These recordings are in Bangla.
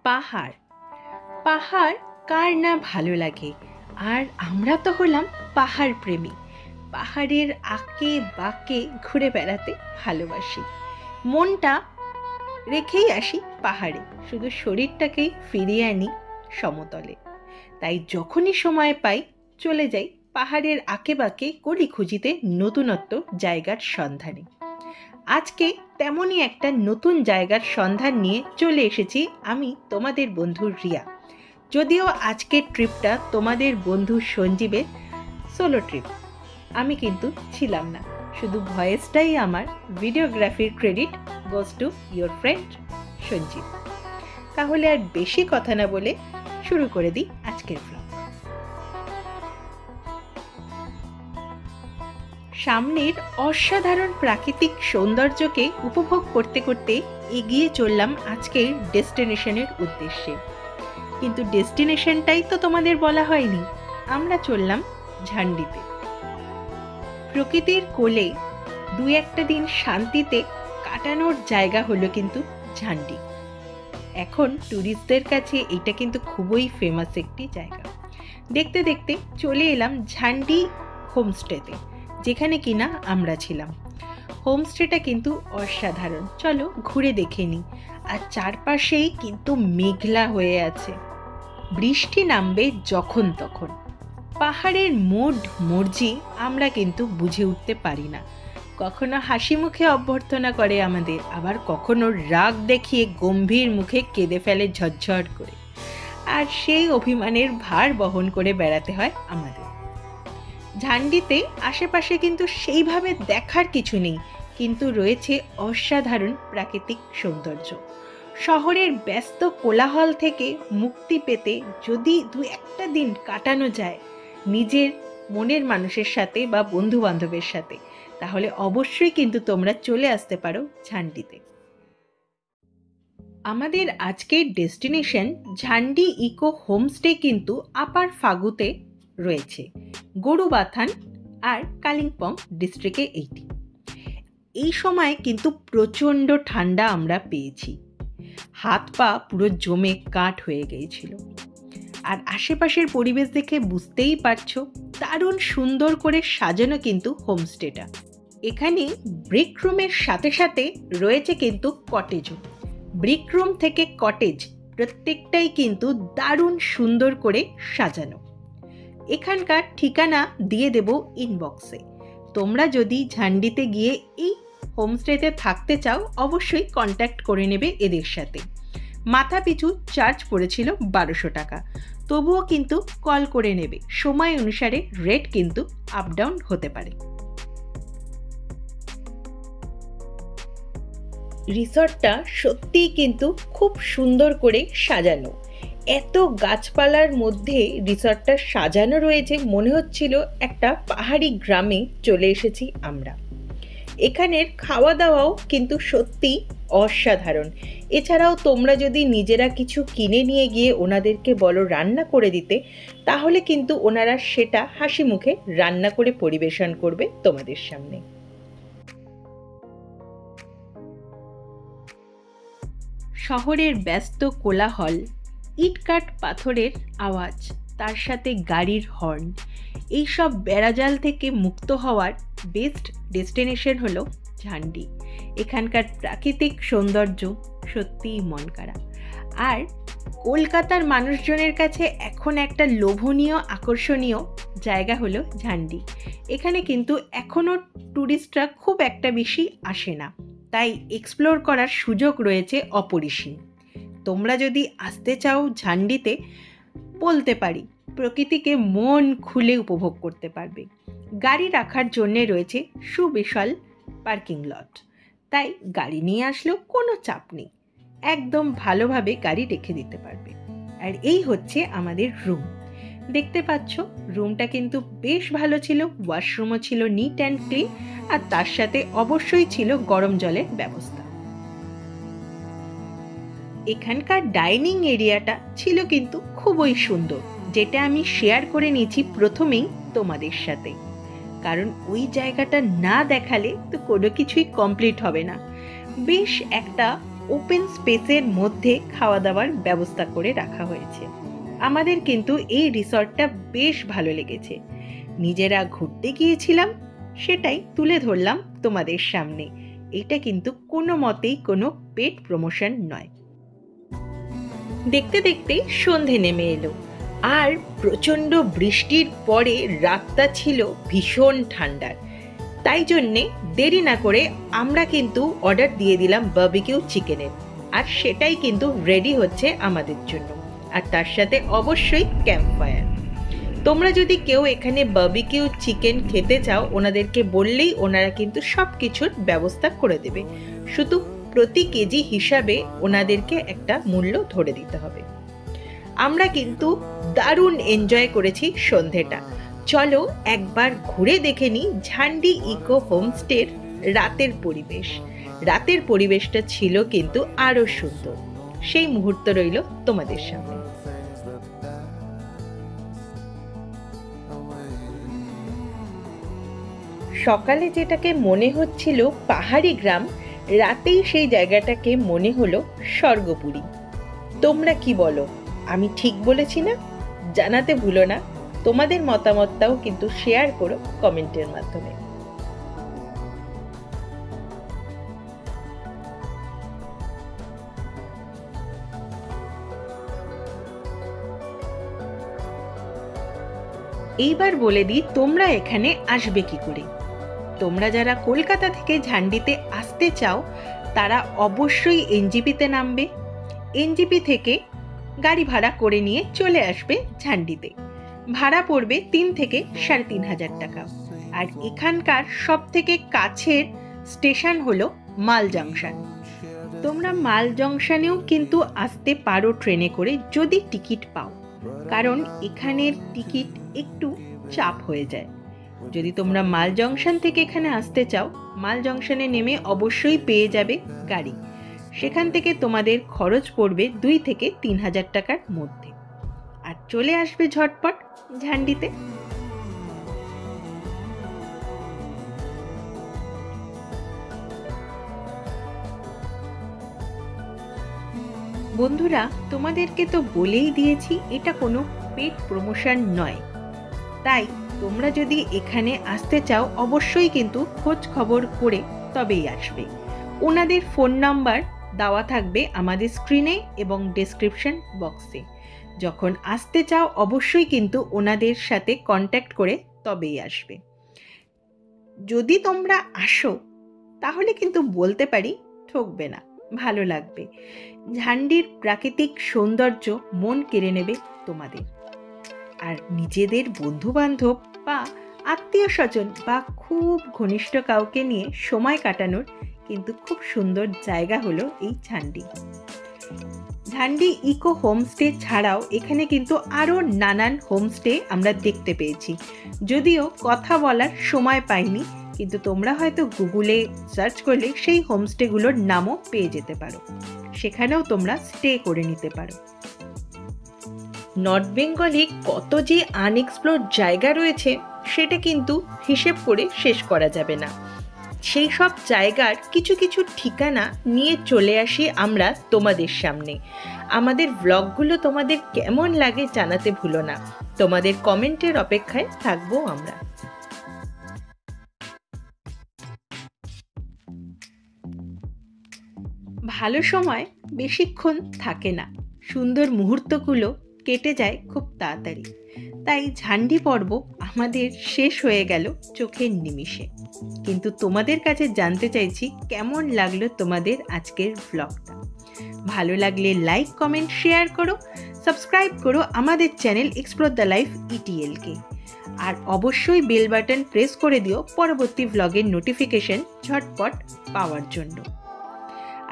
পাহাড়। পাহাড় কার না ভালো লাগে, আর আমরা তো হলাম পাহাড় প্রেমী। পাহাড়ের আঁকে বাঁকে ঘুরে বেড়াতে ভালোবাসি। মনটা রেখেই আসি পাহাড়ে, শুধু শরীরটাকেই ফিরিয়ে আনি সমতলে। তাই যখনই সময় পাই চলে যাই পাহাড়ের আঁকে বাঁকে কলি খুঁজিতে নতুনত্ব জায়গার সন্ধানে। আজকে তেমনই একটা নতুন জায়গার সন্ধান নিয়ে চলে এসেছি আমি, তোমাদের বন্ধু রিয়া। যদিও আজকের ট্রিপটা তোমাদের বন্ধু সঞ্জীবের সোলো ট্রিপ, আমি কিন্তু ছিলাম না, শুধু ভয়েসটাই আমার। ভিডিওগ্রাফির credit goes to your friend Sanjeev. তাহলে আর বেশি কথা না বলে শুরু করে দিই আজকের ব্লগ। সামনের অসাধারণ প্রাকৃতিক সৌন্দর্যকে উপভোগ করতে করতে এগিয়ে চললাম আজকের ডেস্টিনেশনের উদ্দেশ্যে। কিন্তু ডেস্টিনেশনটাই তো তোমাদের বলা হয়নি। আমরা চললাম ঝান্ডিতে। প্রকৃতির কোলে দু একটা দিন শান্তিতে কাটানোর জায়গা হলো কিন্তু ঝান্ডি। এখন ট্যুরিস্টদের কাছে এটা কিন্তু খুবই ফেমাস একটি জায়গা। দেখতে দেখতে চলে এলাম ঝান্ডি হোমস্টেতে, যেখানে কিনা আমরা ছিলাম। হোমস্টেটা কিন্তু অসাধারণ, চলো ঘুরে দেখে নিই। আর চারপাশেই কিন্তু মেঘলা হয়ে আছে, বৃষ্টি নামবে যখন তখন। পাহাড়ের মোড় মর্জি আমরা কিন্তু বুঝে উঠতে পারি না। কখনো হাসি মুখে অভ্যর্থনা করে আমাদের, আবার কখনো রাগ দেখিয়ে গম্ভীর মুখে কেঁদে ফেলে ঝরঝর করে। আর সেই অভিমানের ভার বহন করে বেড়াতে হয় আমাদের। ঝান্ডিতে আশেপাশে কিন্তু সেইভাবে দেখার কিছু নেই, কিন্তু রয়েছে অসাধারণ প্রাকৃতিক সৌন্দর্য। শহরের ব্যস্ত কোলাহল থেকে মুক্তি পেতে যদি দু একটা দিন কাটানো যায় নিজের মনের মানুষের সাথে বা বন্ধু বান্ধবের সাথে, তাহলে অবশ্যই কিন্তু তোমরা চলে আসতে পারো ঝান্ডিতে। আমাদের আজকের ডেস্টিনেশন ঝান্ডি ইকো হোমস্টে কিন্তু আপার ফাগুতে রয়েছে, গরুবাথান আর কালিম্পং ডিস্ট্রিক্টে এইটি। এই সময় কিন্তু প্রচণ্ড ঠান্ডা আমরা পেয়েছি, হাত পা পুরো জমে কাঠ হয়ে গিয়েছিল। আর আশেপাশের পরিবেশ দেখে বুঝতেই পারছো দারুণ সুন্দর করে সাজানো কিন্তু হোমস্টেটা। এখানে ব্রিক রুমের সাথে সাথে রয়েছে কিন্তু কটেজও। ব্রিক রুম থেকে কটেজ প্রত্যেকটাই কিন্তু দারুণ সুন্দর করে সাজানো। এখানকার ঠিকানা দিয়ে দেব ইনবক্সে। তোমরা যদি ঝান্ডিতে গিয়ে এই হোমস্টেতে থাকতে চাও অবশ্যই কন্ট্যাক্ট করে নেবে এদের সাথে। মাথা পিছু চার্জ পড়েছিল 1200 টাকা, তবুও কিন্তু কল করে নেবে, সময় অনুসারে রেট কিন্তু আপ ডাউন হতে পারে। রিসর্টটা সত্যিই কিন্তু খুব সুন্দর করে সাজানো। এত গাছপালার মধ্যে রিসর্টটা সাজানো রয়েছে, মনে হচ্ছিল একটা পাহাড়ি গ্রামে চলে এসেছি আমরা। এখানের খাওয়া দাওয়াও কিন্তু সত্যি অসাধারণ। এছাড়াও তোমরা যদি নিজেরা কিছু কিনে নিয়ে গিয়ে ওনাদেরকে বলো রান্না করে দিতে, তাহলে কিন্তু ওনারা সেটা হাসি মুখে রান্না করে পরিবেশন করবে তোমাদের সামনে। শহরের ব্যস্ত কোলাহল, ইটকাট পাথরের আওয়াজ, তার সাথে গাড়ির হর্ন, এইসব বেড়াজাল থেকে মুক্ত হওয়ার বেস্ট ডেস্টিনেশন হলো ঝান্ডি। এখানকার প্রাকৃতিক সৌন্দর্য সত্যিই মন কাড়া। আর কলকাতার মানুষজনের কাছে এখন একটা লোভনীয় আকর্ষণীয় জায়গা হলো ঝান্ডি। এখানে কিন্তু এখনও ট্যুরিস্টরা খুব একটা বেশি আসে না, তাই এক্সপ্লোর করার সুযোগ রয়েছে অপরিসীম। তোমরা যদি আসতে চাও ঝান্ডিতে, বলতে পারি প্রকৃতিকে মন খুলে উপভোগ করতে পারবে। গাড়ি রাখার জন্য রয়েছে সুবিশাল পার্কিং লট, তাই গাড়ি নিয়ে আসলেও কোনো চাপ নেই, একদম ভালোভাবে গাড়ি রেখে দিতে পারবে। আর এই হচ্ছে আমাদের রুম। দেখতে পাচ্ছ রুমটা কিন্তু বেশ ভালো ছিল, ওয়াশরুমও ছিল নিট অ্যান্ড ক্লিন, আর তার সাথে অবশ্যই ছিল গরম জলের ব্যবস্থা। এখানকার ডাইনিং এরিয়াটা ছিল কিন্তু খুবই সুন্দর, যেটা আমি শেয়ার করে নিয়েছি প্রথমেই তোমাদের সাথে, কারণ ওই জায়গাটা না দেখালে তো কোনো কিছুই কমপ্লিট হবে না। বেশ একটা ওপেন স্পেসের মধ্যে খাওয়া দাওয়ার ব্যবস্থা করে রাখা হয়েছে। আমাদের কিন্তু এই রিসর্টটা বেশ ভালো লেগেছে। নিজেরা ঘুরতে গিয়েছিলাম, সেটাই তুলে ধরলাম তোমাদের সামনে। এটা কিন্তু কোনো মতেই কোনো পেড প্রমোশন নয়। দেখতে দেখতে সন্ধে নেমে এলো, আর প্রচণ্ড বৃষ্টির পরে রাতটা ছিল ভীষণ ঠান্ডার। তাই জন্যে দেরি না করে আমরা কিন্তু অর্ডার দিয়ে দিলাম বারবিকিউ চিকেনের, আর সেটাই কিন্তু রেডি হচ্ছে আমাদের জন্য। আর তার সাথে অবশ্যই ক্যাম্পফায়ার। তোমরা যদি কেউ এখানে বারবিকিউ চিকেন খেতে চাও, ওনাদেরকে বললেই ওনারা কিন্তু সব কিছুর ব্যবস্থা করে দেবে। শুধু প্রতি কেজি হিসাবে ওনাদেরকে একটা মূল্য ধরে দিতে হবে। আমরা কিন্তু দারুণ এনজয় করেছি সন্ধেটা। চলো একবার ঘুরে দেখে নিই ঝান্ডি ইকো হোমস্টের রাতের পরিবেশ। রাতের পরিবেশটা ছিল কিন্তু আরো সুন্দর। সেই মুহূর্ত রইল তোমাদের সামনে। সকালে যেটাকে মনে হচ্ছিল পাহাড়ি গ্রাম, রাতেই সেই জায়গাটাকে মনে হলো স্বর্গপুরী। তোমরা কি বলো? আমি ঠিক বলেছি না? জানাতে ভুলো না। তোমাদের মতামতটাও কিন্তু শেয়ার করো কমেন্টের মাধ্যমে। এইবার বলে দিই তোমরা এখানে আসবে কি করে। তোমরা যারা কলকাতা থেকে ঝান্ডিতে আসতে চাও, তারা অবশ্যই এনজিপিতে নামবে। এনজিপি থেকে গাড়ি ভাড়া করে নিয়ে চলে আসবে ঝান্ডিতে। ভাড়া পড়বে 3 থেকে 3,500 টাকা। আর এখানকার সব থেকে কাছের স্টেশন হলো মাল জংশন। তোমরা মাল জংশনেও কিন্তু আসতে পারো ট্রেনে করে, যদি টিকিট পাও। কারণ এখানের টিকিট একটু চাপ হয়ে যায়। যদি তোমরা মাল জংশন থেকে এখানে আসতে চাও, মাল জংশনে নেমে অবশ্যই পেয়ে যাবে গাড়ি। সেখান থেকে তোমাদের খরচ পড়বে 2 থেকে 3,000 টাকার মধ্যে। আর চলে আসবে ঝটপট ঝান্ডিতে। বন্ধুরা, তোমাদেরকে তো বলেই দিয়েছি এটা কোনো পেড প্রমোশন নয়। তাই তোমরা যদি এখানে আসতে চাও, অবশ্যই কিন্তু খোঁজ খবর করে তবেই আসবে। ওনাদের ফোন নাম্বার দেওয়া থাকবে আমাদের স্ক্রিনে এবং ডেসক্রিপশন বক্সে। যখন আসতে চাও অবশ্যই কিন্তু ওনাদের সাথে কন্ট্যাক্ট করে তবেই আসবে। যদি তোমরা আসো তাহলে কিন্তু বলতে পারি ঠকবে না, ভালো লাগবে। ঝান্ডির প্রাকৃতিক সৌন্দর্য মন কেড়ে নেবে তোমাদের। আর নিজেদের বন্ধুবান্ধব বা আত্মীয় স্বজন বা খুব ঘনিষ্ঠ কাউকে নিয়ে সময় কাটানোর কিন্তু খুব সুন্দর জায়গা হলো এই ঝান্ডি। ঝান্ডি ইকো হোমস্টে ছাড়াও এখানে কিন্তু আরও নানান হোমস্টে আমরা দেখতে পেয়েছি। যদিও কথা বলার সময় পাইনি, কিন্তু তোমরা হয়তো গুগলে সার্চ করলে সেই হোমস্টেগুলোর নামও পেয়ে যেতে পারো। সেখানেও তোমরা স্টে করে নিতে পারো। নর্থ বেঙ্গলে কত যে আনএক্সপ্লোর জায়গা রয়েছে সেটা কিন্তু হিসেব করে শেষ করা যাবে না। সেই সব জায়গার কিছু কিছু ঠিকানা নিয়ে চলে আসি আমরা তোমাদের সামনে। আমাদের ব্লগগুলো তোমাদের কেমন লাগে জানাতে ভুলো না। তোমাদের কমেন্টের অপেক্ষায় থাকবো আমরা। ভালো সময় বেশিক্ষণ থাকে না, সুন্দর মুহূর্তগুলো কেটে যায় খুব তাড়াতাড়ি। তাই ঝান্ডি পর্ব আমাদের শেষ হয়ে গেল চোখের নিমিষে। কিন্তু তোমাদের কাছে জানতে চাইছি কেমন লাগলো তোমাদের আজকের ব্লগটা। ভালো লাগলে লাইক, কমেন্ট, শেয়ার করো, সাবস্ক্রাইব করো আমাদের চ্যানেল এক্সপ্লোর দ্য লাইফ ইটিএলকে। আর অবশ্যই বেল বাটন প্রেস করে দিও পরবর্তী ব্লগের নোটিফিকেশন ঝটপট পাওয়ার জন্য।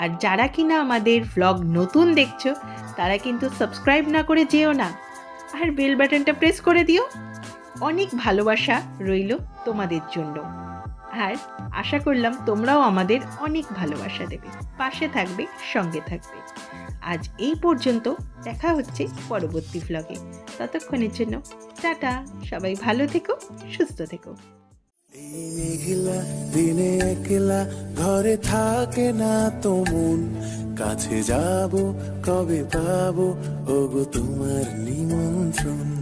আর যারা কিনা আমাদের ব্লগ নতুন দেখছো, তারা কিন্তু সাবস্ক্রাইব না করে যেও না, আর বেল বাটনটা প্রেস করে দিও। অনেক ভালোবাসা রইল তোমাদের জন্য। আর আশা করলাম তোমরাও আমাদের অনেক ভালোবাসা দেবে, পাশে থাকবে, সঙ্গে থাকবে। আজ এই পর্যন্ত, দেখা হচ্ছে পরবর্তী ব্লগে। ততক্ষণের জন্য টাটা, সবাই ভালো থেকো, সুস্থ থেকো। এই মেঘলা দিনে একলা ঘরে থাকে না তো মন, কাছে যাব কবে পাবো ওগো তোমার নিমন্ত্রণ।